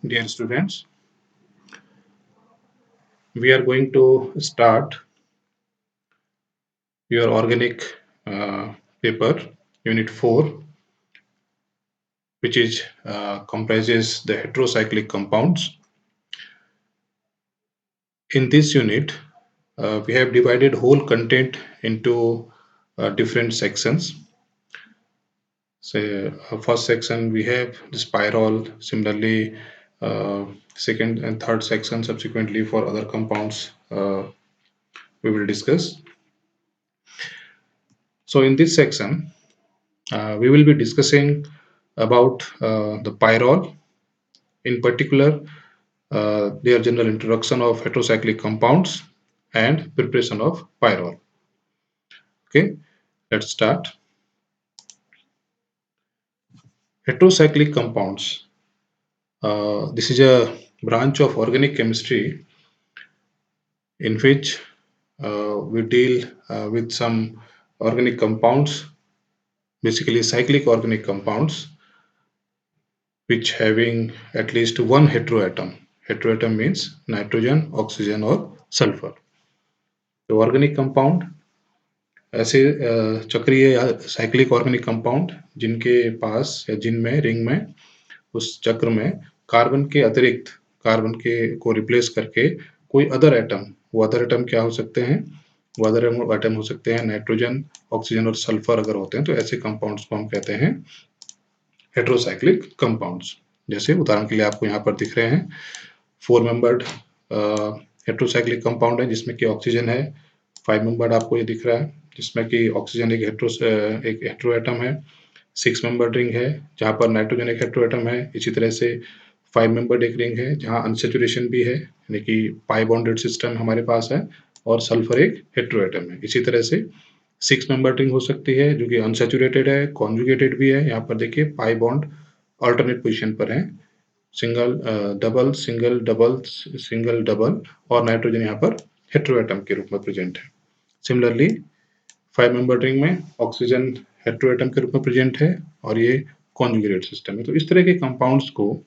dear students. We are going to start your organic paper, Unit 4, which is comprises the heterocyclic compounds. In this unit, we have divided whole content into different sections. So, first section we have the spiral. Similarly, second and third section subsequently for other compounds we will discuss. So in this section, we will be discussing about the pyrrole, in particular their general introduction of heterocyclic compounds and preparation of pyrrole. Okay, let's start. Heterocyclic compounds. This is a branch of organic chemistry in which we deal with some organic compounds, basically cyclic organic compounds, which having at least one heteroatom. Heteroatom means nitrogen, oxygen or sulfur. तो organic compound ऐसे चक्रीय या cyclic organic compound जिनके पास या जिनमें ring में उस चक्र में कार्बन के अतिरिक्त कार्बन के को रिप्लेस करके कोई अदर एटम, वो अदर एटम क्या हो सकते हैं? वो अदर एटम हो सकते हैं नाइट्रोजन, ऑक्सीजन और सल्फर अगर होते हैं तो ऐसे कंपाउंड्स को हम कहते हैं हेटेरोसाइक्लिक कंपाउंड्स। जैसे उदाहरण के लिए आपको यहाँ पर दिख रहे हैं 4 मेंबर्ड हेटेरोसाइक्लिक कंपाउंड है जिसमें कि ऑक्सीजन है। 5 मेंबर्ड आपको ये दिख रहा है जिसमें कि ऑक्सीजन एक हेटेरो एटम है। 6 मेंबर्ड रिंग है जहाँ पर नाइट्रोजन एक हेटेरो एटम है। इसी तरह से 5 मेंबर्ड एक रिंग है जहाँ अनसैचुरेशन भी है, यानी कि पाई बॉन्डेड सिस्टम हमारे पास है, और सल्फर एक हेटेरो एटम है। इसी तरह से 6 मेंबर्ड रिंग हो सकती है जो कि अनसैचुरेटेड है, कॉन्जुगेटेड भी है। यहाँ पर देखिए पाई बॉन्ड अल्टरनेट पोजिशन पर है, single double single double single double, और नाइट्रोजन यहाँ पर हेटेरो एटम के रूप में प्रेजेंट है। सिमिलरली 5 मेंबर रिंग में ऑक्सीजन हेटेरो एटम के रूप में प्रेजेंट है और ये कॉन्जुगेटेड सिस्टम है। तो इस तरह के कंपाउंड्स को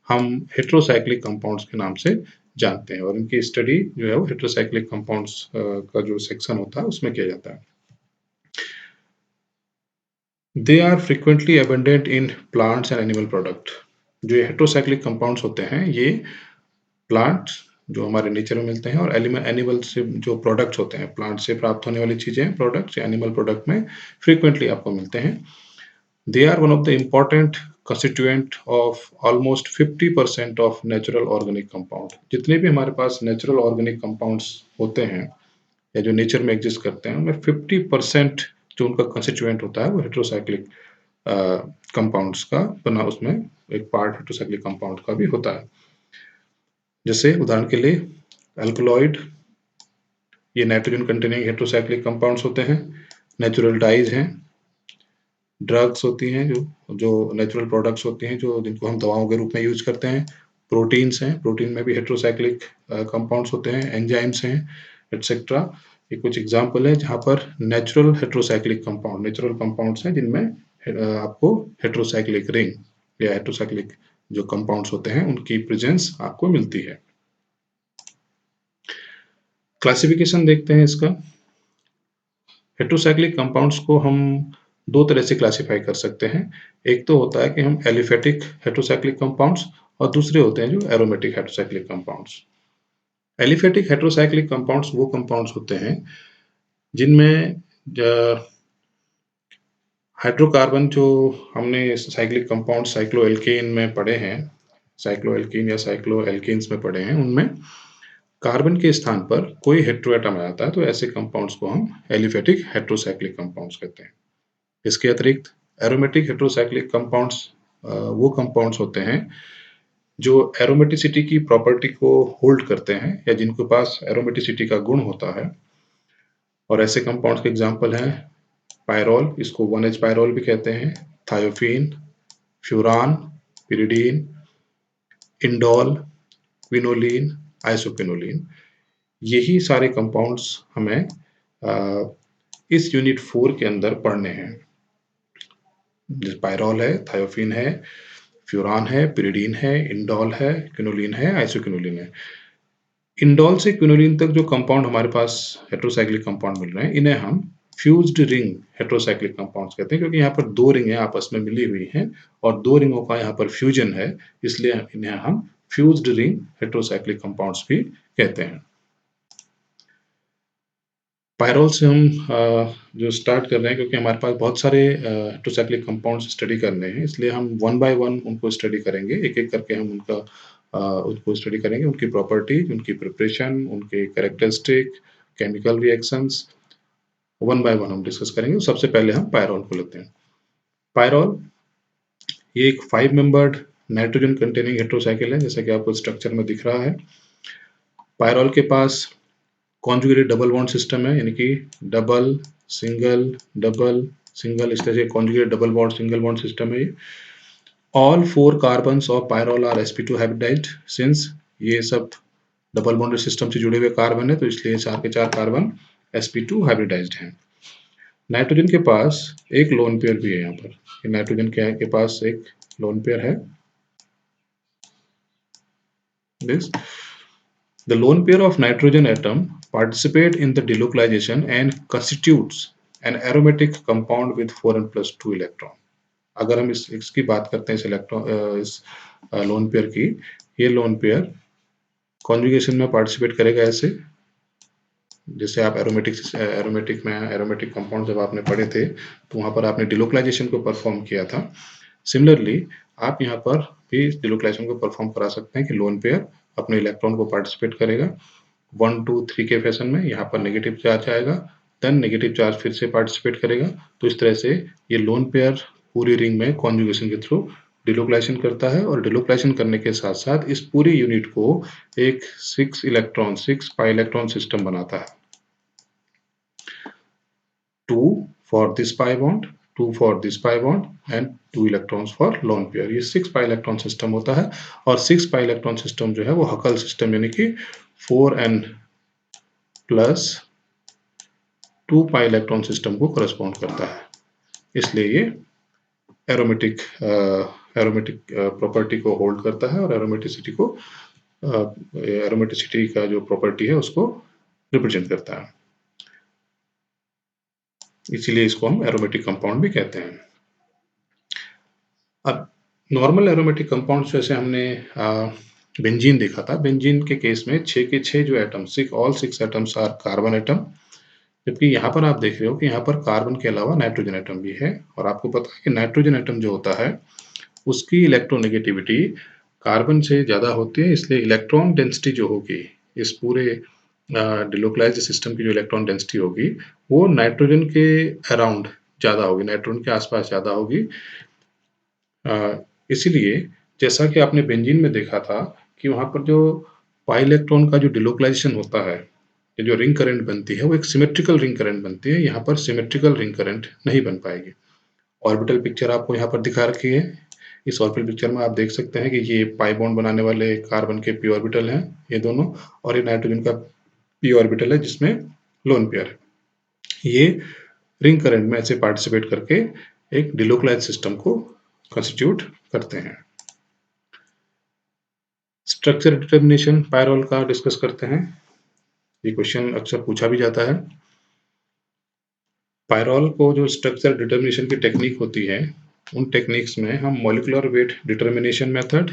हम हेटेरोसाइक्लिक कंपाउंड्स के नाम से जानते हैं और इनकी स्टडी जो है वो हेटेरोसाइक्लिक कंपाउंड्स का जो सेक्शन होता है उसमें किया जाता है। They are frequently abundant in plants and animal product. जो ये हेटेरोसाइक्लिक कंपाउंड्स होते हैं ये प्लांट्स जो हमारे नेचर में मिलते हैं और एनिमल से जो प्रोडक्ट्स होते हैं, प्लांट से प्राप्त होने वाली चीजें प्रोडक्ट्स या एनिमल प्रोडक्ट में फ्रीक्वेंटली आपको मिलते हैं। They are one of the important constituent of almost 50% of natural organic compound. जितने भी हमारे पास नेचुरल ऑर्गेनिक कंपाउंड्स होते हैं या जो नेचर में एग्जिस्ट करते हैं उनमें 50% जो उनका कंस्टिट्यूएंट होता है वो हेटेरोसाइक्लिक कंपाउंड्स का बना, उसमें एक पार्ट हेटेरोसाइक्लिक कंपाउंड का भी होता है। जैसे उदाहरण के लिए अल्कलॉइड, ये नाइट्रोजन कंटेनिंग हेटेरोसाइक्लिक कंपाउंड्स होते हैं। नेचुरल डाइज हैं, ड्रग्स होती हैं जो नेचुरल प्रोडक्ट्स होती हैं जो जिनको हम दवाओं के रूप में यूज करते हैं। प्रोटीन्स हैं, प्रोटीन में भी हेटेरोसाइक्लिक कंपाउंड्स होते हैं। एंजाइम्स हैं, एटसेट्रा। ये कुछ एग्जाम्पल है जहाँ पर natural heterocyclic compound, natural compounds हैं जिनमें आपको हेटेरोसाइक्लिक रिंग या हेटेरोसाइक्लिक जो कंपाउंड्स होते हैं उनकी प्रेजेंस आपको मिलती है। क्लासिफिकेशन देखते हैं इसका। हेटेरोसाइक्लिक कंपाउंड्स को हम दो तरह से क्लासिफाई कर सकते हैं। एक तो होता है कि हम एलिफेटिक हेटेरोसाइक्लिक कंपाउंड्स और दूसरे होते हैं जो aromatic heterocyclic compounds. Aliphatic heterocyclic compounds वो कंपाउंड्स होते हैं जिनमें हाइड्रोकार्बन जो हमने साइक्लिक कंपाउंड साइक्लोएल्केन में पढ़े हैं, साइक्लोएल्केन या साइक्लोएल्केन्स में पढ़े हैं, उनमें कार्बन के स्थान पर कोई हेटेरोएटम आ जाता है तो ऐसे कंपाउंड्स को हम एलिफेटिक हेटेरोसाइक्लिक कंपाउंड्स कहते हैं। इसके अतिरिक्त एरोमेटिक हेटेरोसाइक्लिक कंपाउंड्स वो कंपाउंड्स होते हैं जो एरोमेटिसिटी की प्रॉपर्टी को होल्ड करते हैं या जिनके पास एरोमेटिसिटी का गुण होता है। और ऐसे कंपाउंड्स के एग्जांपल हैं पायरोल, इसको 1H पायरोल भी कहते हैं, thiophene, furan, pyridine, indole, quinoline, isoquinoline. यही सारे कंपाउंड्स हमें इस यूनिट 4 के अंदर पढ़ने हैं। पायरोल है, थायोफीन है, फ्यूरान है, पिरिडीन है, इंडोल है, क्विनोलिन है, आइसोक्विनोलिन है। इंडोल से क्विनोलिन तक जो कंपाउंड हमारे पास हेटेरोसाइक्लिक कंपाउंड मिल रहे हैं, इन्हें हम फ्यूज्ड रिंग हेटेरोसाइक्लिक कंपाउंड्स कहते हैं, क्योंकि यहाँ पर 2 रिंगें आपस में मिली हुई हैं और 2 रिंगों का यहाँ पर फ्यूजन है, इसलिए इन्हें हम फ्यूज्ड रिंग हेटेरोसाइक्लिक कंपाउंड्स भी कहते हैं। पायरोल से हम जो स्टार्ट कर रहे हैं, क्योंकि हमारे पास बहुत सारे हेटेरोसाइक्लिक कंपाउंड्स स्टडी करने हैं, इसलिए हम वन बाय वन उनको स्टडी करेंगे। एक-एक करके हम उनको स्टडी करेंगे, उनकी प्रॉपर्टीज, उनकी प्रिपरेशन, उनके characteristic, chemical reactions, one by one हम डिस्कस करेंगे। सबसे पहले हम पायरोल को लेते हैं। पायरोल ये एक 5 मेंबर्ड नाइट्रोजन कंटेनिंग हेटेरोसाइकिल है, जैसा कि आपको स्ट्रक्चर में दिख रहा है। पायरोल के पास कॉन्जुगेटेड डबल बॉन्ड सिस्टम है, यानी कि डबल सिंगल सिंगल, इस तरह से conjugated double bond single bond system है ये। All 4 carbons of pyrrole are sp2 hybridized, since ये सब डबल बॉन्डेड सिस्टम से जुड़े हुए कार्बन है, तो इसलिए 4 के 4 कार्बन sp2 हाइब्रिडाइज्ड हैं। नाइट्रोजन के पास एक लोन पेयर भी है यहाँ पर। नाइट्रोजन के पास एक लोन पेयर है, this the lone pair of nitrogen atom participate in the delocalization and constitutes an aromatic compound with 4n plus 2 electron। अगर हम इसकी बात करते हैं, इस लोन पेयर की, ये लोन पेयर कॉन्जुगेशन में पार्टिसिपेट करेगा ऐसे, जैसे आप एरोमेटिक कंपाउंड जब आपने पढ़े थे, तो वहां पर आपने डिलोकलाइजेशन को परफॉर्म किया था। सिमिलरली आप यहाँ पर भी डिलोकलाइजेशन को परफॉर्म करा सकते हैं कि लोन पेयर अपने इलेक्ट्रॉन को पार्टिसिपेट करेगा 1 2 3 के फैशन में। यहाँ पर नेगेटिव चार्ज आएगा, देन नेगेटिव चार्ज फिर से पार्टिसिपेट करेगा। तो इस तरह से ये लोन पेयर पूरी रिंग में कॉन्जुगेशन के थ्रू डिलोकलाइजेशन करता है, और डिलोकलाइजेशन करने के साथ साथ इस पूरी यूनिट को एक 6 पाई इलेक्ट्रॉन सिस्टम बनाता है। 2 for this pi bond, 2 for this pi bond and 2 electrons for lone pair। ये 6 पाई इलेक्ट्रॉन सिस्टम होता है, और 6 पाई इलेक्ट्रॉन सिस्टम जो है वो हकल सिस्टम, यानी कि 4n plus 2 pi electron system को करस्पॉन्ड करता है। इसलिए ये एरोमेटिक प्रॉपर्टी को होल्ड करता है, और एरोमेटिसिटी का जो प्रॉपर्टी है उसको रिप्रेजेंट करता है, इसीलिए इसको हम एरोमेटिक कंपाउंड भी कहते हैं। अब नॉर्मल एरोमेटिक कंपाउंड जैसे हमने बेंजीन देखा था, बेंजीन के केस में 6 के 6 जो atom, all 6 atoms are carbon atom, जबकि यहाँ पर आप देख रहे हो कि यहाँ पर कार्बन के अलावा नाइट्रोजन एटम भी है। और आपको पता है कि नाइट्रोजन एटम जो होता है उसकी इलेक्ट्रोनेगेटिविटी कार्बन से ज़्यादा होती है, इसलिए इलेक्ट्रॉन डेंसिटी जो होगी इस पूरे डिलोकलाइज्ड सिस्टम की, जो इलेक्ट्रॉन डेंसिटी होगी वो नाइट्रोजन के अराउंड ज़्यादा होगी, नाइट्रोजन के आसपास ज़्यादा होगी। इसीलिए जैसा कि आपने बेंजीन में देखा था कि वहाँ पर जो पाई इलेक्ट्रॉन का जो डिलोकलाइजेशन होता है, ये जो रिंग करंट बनती है वो एक सिमेट्रिकल रिंग करंट बनती है। यहाँ पर सिमेट्रिकल रिंग करंट नहीं बन पाएगी। ऑर्बिटल पिक्चर आपको यहाँ पर दिखा रखी है। इस ऑर्बिटल पिक्चर में आप देख सकते हैं कि ये पाई बॉन्ड बनाने वाले कार्बन के पी ऑर्बिटल हैं ये दोनों, और ये नाइट्रोजन का पी ऑर्बिटल है जिसमें लोन पेयर है। ये रिंग करंट में ऐसे पार्टिसिपेट करके एक डिलोकलाइज सिस्टम को कंस्टिट्यूट करते हैं। स्ट्रक्चर डिटर्मिनेशन पायरोल का डिस्कस करते हैं। ये क्वेश्चन अक्सर पूछा भी जाता है। पायरोल को जो स्ट्रक्चर डिटर्मिनेशन की टेक्निक होती है, उन टेक्निक्स में हम molecular weight determination method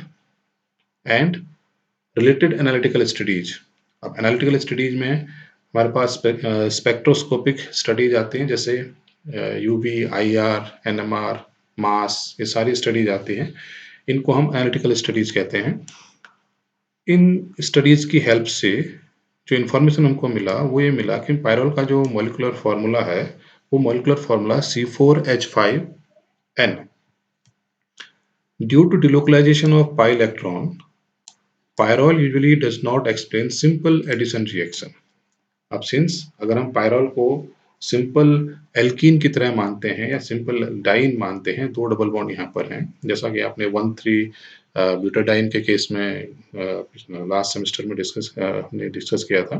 and related analytical studies. अब एनालिटिकल स्टडीज में हमारे पास स्पेक्ट्रोस्कोपिक स्टडीज आती हैं, जैसे यूवी, आईआर, एनएमआर, मास, ये सारी स्टडीज आती हैं। इनको हम एनालिटिकल स्टडीज कहते हैं। इन स्टडीज की हेल्प से जो इन्फॉर्मेशन हमको मिला वो ये मिला कि पायरोल का जो मॉलिक्यूलर फार्मूला है वो molecular formula C4H5N। Due to delocalization of pi electron, pyrrole usually does not explain simple addition reaction. अब सिंस अगर हम पायरोल को सिंपल एल्कीन की तरह मानते हैं या सिंपल डाइन मानते हैं, 2 डबल बॉन्ड यहाँ पर हैं, जैसा कि आपने 1,3 ब्यूटाडाइन के केस में लास्ट सेमेस्टर में हमने डिस्कस किया था,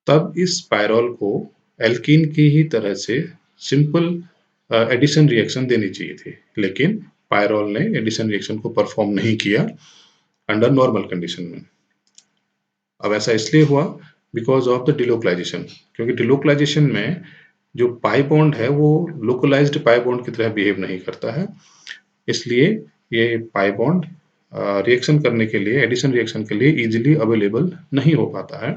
तब इस पायरोल को एल्कीन की ही तरह से सिंपल एडिशन रिएक्शन देनी चाहिए थी। लेकिन पायरोल ने एडिशन रिएक्शन को परफॉर्म नहीं किया अंडर नॉर्मल कंडीशन में। अब ऐसा इसलिए हुआ बिकॉज ऑफ द डिलोकलाइजेशन, क्योंकि डिलोकलाइजेशन में जो पाई बॉन्ड है वो लोकलाइज्ड पाई बॉन्ड की तरह बिहेव नहीं करता है, इसलिए ये पाई बॉन्ड रिएक्शन करने के लिए, एडिशन रिएक्शन के लिए इजीली अवेलेबल नहीं हो पाता है।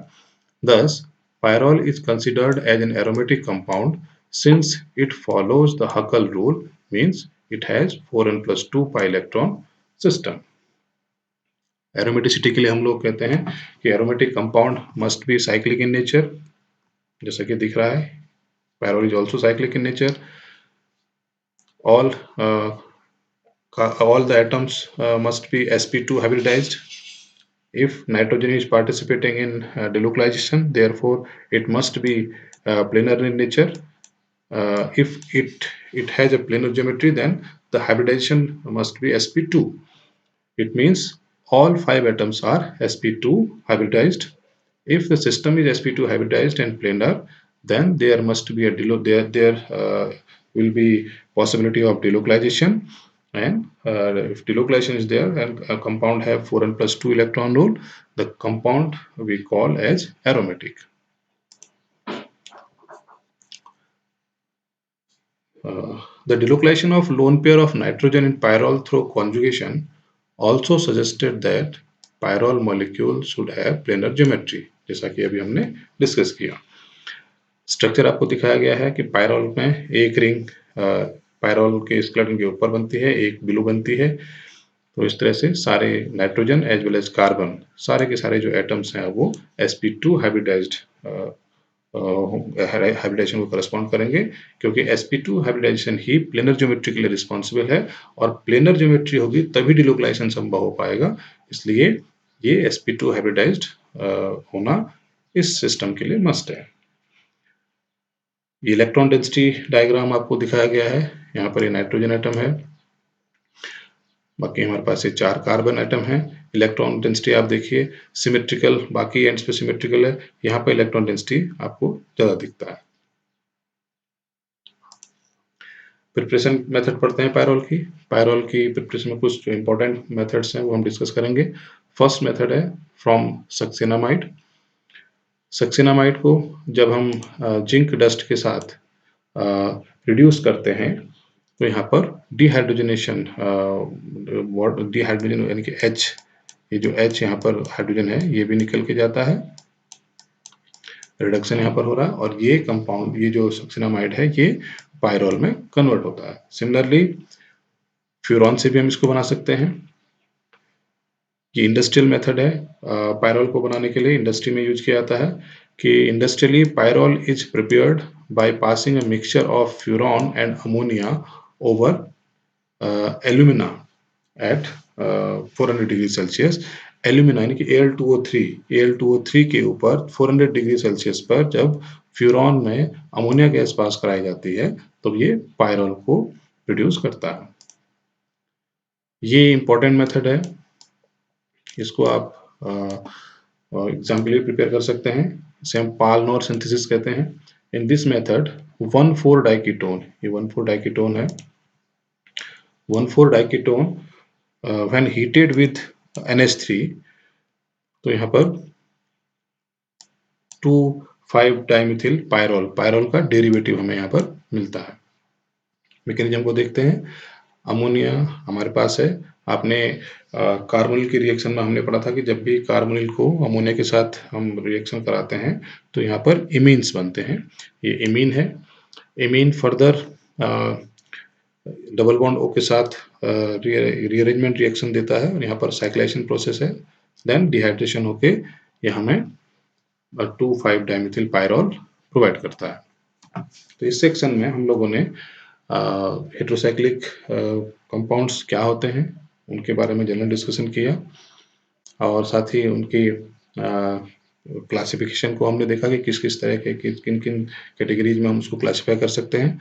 Thus, pyrrole is considered as an aromatic compound since it follows the Huckel rule, means it has 4n plus 2 pi electron system. Aromaticity के लिए हम लोग कहते हैं कि aromatic compound must be cyclic in nature, जैसा कि दिख रहा है pyrrole is also cyclic in nature. all the atoms must be sp2 hybridized. If nitrogen is participating in delocalization, therefore it must be planar in nature. If it has a planar geometry, then the hybridization must be sp2. It means all 5 atoms are sp2 hybridized. If the system is sp2 hybridized and planar, then there must be there will be possibility of delocalization, and if delocalization is there and a compound have 4n plus 2 electron rule, the compound we call as aromatic. The delocalization of lone pair of nitrogen in pyrrole through conjugation also suggested that pyrrole molecule should have planar geometry, जैसा कि अभी हमने discuss किया। Structure आपको दिखाया गया है कि पायरोल में एक रिंग पायरोल के स्केलेटन के ऊपर बनती है, एक बिलो बनती है। तो इस तरह से सारे nitrogen as well as carbon, सारे के सारे जो एटम्स हैं वो sp2 हाइब्रिडाइज्ड हाइब्रिडाइजेशन को करस्पॉन्ड करेंगे, क्योंकि sp2 हाइब्रिडाइजेशन ही प्लेनर ज्योमेट्री के लिए रिस्पॉन्सिबल है, और प्लेनर ज्योमेट्री होगी तभी डिलोकलाइजेशन संभव हो पाएगा। इसलिए ये sp2 हाइब्रिडाइज्ड होना इस सिस्टम के लिए मस्ट है। ये इलेक्ट्रॉन डेंसिटी डायग्राम आपको दिखाया गया है। यहाँ पर ये नाइट्रोजन एटम है, बाकी हमारे पास ये 4 कार्बन एटम है। इलेक्ट्रॉन डेंसिटी आप देखिए सिमेट्रिकल, बाकी एंड्स पे सिमेट्रिकल है, यहाँ पर इलेक्ट्रॉन डेंसिटी आपको ज्यादा दिखता है। प्रिपरेशन मेथड पढ़ते हैं पायरोल की। पायरोल की प्रिपरेशन में कुछ जो इंपॉर्टेंट मेथड्स हैं वो हम डिस्कस करेंगे। फर्स्ट मेथड है फ्रॉम सक्सेनामाइड। सक्सेनामाइड को जब हम जिंक डस्ट के साथ रिड्यूस करते हैं तो यहाँ पर डिहाइड्रोजनेशन, डिहाइड्रोजन यानी कि H, ये जो H यहाँ पर हाइड्रोजन है ये भी निकल के जाता है, रिडक्शन यहाँ पर हो रहा है, और ये कंपाउंड, ये जो सक्सेनामाइड है ये पायरोल में कन्वर्ट होता है। सिमिलरली फ्यूरॉन से भी हम इसको बना सकते हैं। ये इंडस्ट्रियल मेथड है, पायरोल को बनाने के लिए इंडस्ट्री में यूज किया जाता है कि industrially pyrrole is prepared by passing a mixture of furan and ammonia over alumina at 400 degree Celsius. Alumina यानी कि Al2O3 के ऊपर 400 डिग्री सेल्सियस पर जब फ्यूरॉन में अमोनिया गैस पास कराई जाती है तो ये पायरोल को प्रोड्यूस करता है। ये इंपॉर्टेंट मेथड है, इसको आप एग्जाम के लिए प्रिपेयर कर सकते हैं। इसे हम पालनोर सिंथेसिस कहते हैं। इन दिस मेथड 1,4 डाइकीटोन, ये 1,4 डाइकीटोन है, 1,4 diketone when heated with NH3, तो यहाँ पर 2,5 डाइमिथिल पायरोल, पायरोल का डेरिवेटिव हमें यहाँ पर मिलता है। मैकेनिज्म को देखते हैं। अमोनिया हमारे पास है, आपने कार्बोनिल की रिएक्शन में हमने पढ़ा था कि जब भी कार्बोनिल को अमोनिया के साथ हम रिएक्शन कराते हैं तो यहाँ पर इमीन्स बनते हैं। ये इमीन है, imine further double bond O के साथ रीअरेंजमेंट रिएक्शन देता है और यहाँ पर साइक्लाइजेशन प्रोसेस है, देन डिहाइड्रेशन होके ये हमें 2,5 डाइमिथिल पायरोल प्रोवाइड करता है। तो इस सेक्शन में हम लोगों ने हेट्रोसाइक्लिक कंपाउंड्स क्या होते हैं उनके बारे में जनरल डिस्कशन किया, और साथ ही उनकी क्लासिफिकेशन को हमने देखा कि किस किस तरह के किन किन कैटेगरीज में हम उसको क्लासिफाई कर सकते हैं।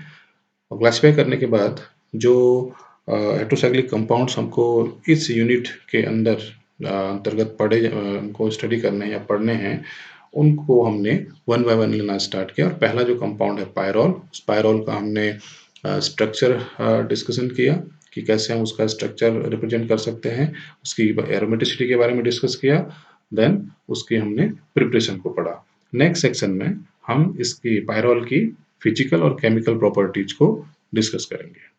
और क्लासिफाई करने के बाद जो हेट्रोसाइक्लिक कंपाउंड्स हमको इस यूनिट के अंदर अंतर्गत हमको स्टडी करने हैं या पढ़ने हैं, उनको हमने वन बाय वन लेना स्टार्ट किया। और पहला जो कंपाउंड है पायरोल, उस पायरोल का हमने स्ट्रक्चर डिस्कशन किया, कि कैसे हम उसका स्ट्रक्चर रिप्रेजेंट कर सकते हैं, उसकी एरोमेटिसिटी के बारे में डिस्कस किया, देन उसकी हमने प्रिपरेशन को पढ़ा। नेक्स्ट सेक्शन में हम इसकी पायरोल की फिजिकल और केमिकल प्रॉपर्टीज को डिस्कस करेंगे।